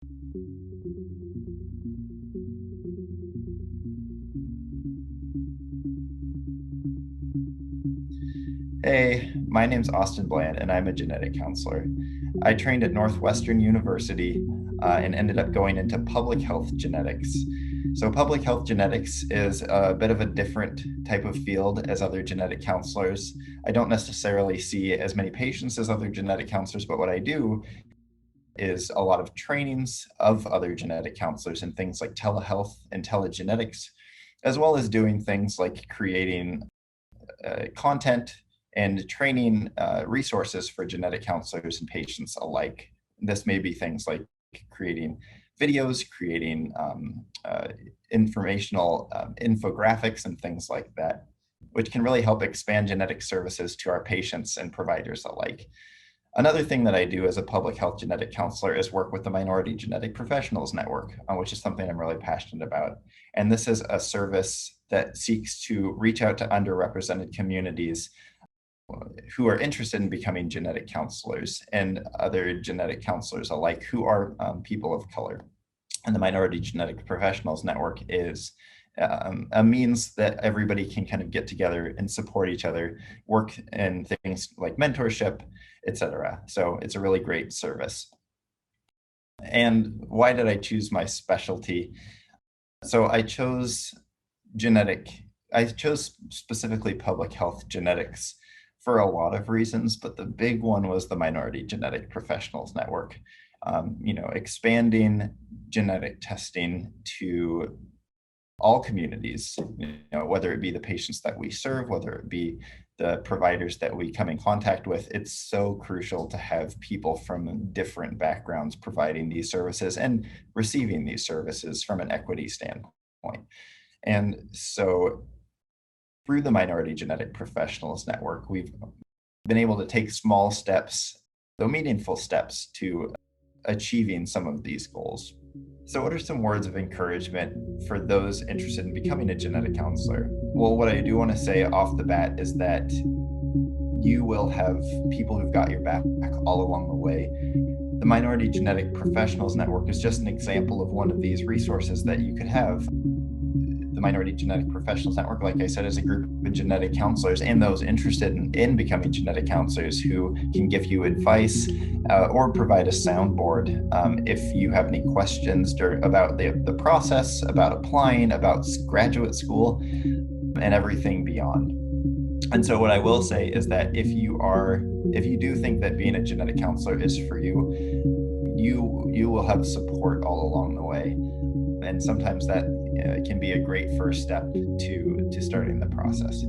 Hey, my name's Austin Bland, and I'm a genetic counselor. I trained at Northwestern University and ended up going into public health genetics. So, public health genetics is a bit of a different type of field as other genetic counselors. I don't necessarily see as many patients as other genetic counselors, but what I do is a lot of trainings of other genetic counselors in things like telehealth and telegenetics, as well as doing things like creating content and training resources for genetic counselors and patients alike. This may be things like creating videos, creating informational infographics and things like that, which can really help expand genetic services to our patients and providers alike. Another thing that I do as a public health genetic counselor is work with the Minority Genetic Professionals Network, which is something I'm really passionate about. And this is a service that seeks to reach out to underrepresented communities who are interested in becoming genetic counselors and other genetic counselors alike who are people of color. And the Minority Genetic Professionals Network is a means that everybody can kind of get together and support each other, work in things like mentorship, etc. So it's a really great service. And why did I choose my specialty? So I chose specifically public health genetics for a lot of reasons, but the big one was the Minority Genetic Professionals Network. Expanding genetic testing to all communities, whether it be the patients that we serve, whether it be the providers that we come in contact with. It's so crucial to have people from different backgrounds providing these services and receiving these services from an equity standpoint. And so through the Minority Genetic Professionals Network, we've been able to take small steps, though meaningful steps, to achieving some of these goals. So, what are some words of encouragement for those interested in becoming a genetic counselor? Well, what I do want to say off the bat is that you will have people who've got your back all along the way. The Minority Genetic Professionals Network is just an example of one of these resources that you could have. The Minority Genetic Professionals Network, like I said, is a group of genetic counselors and those interested in becoming genetic counselors who can give you advice or provide a soundboard if you have any questions about the process, about applying, about graduate school, and everything beyond. And so what I will say is that if you do think that being a genetic counselor is for you, you will have support all along the way. And sometimes that can be a great first step to starting the process.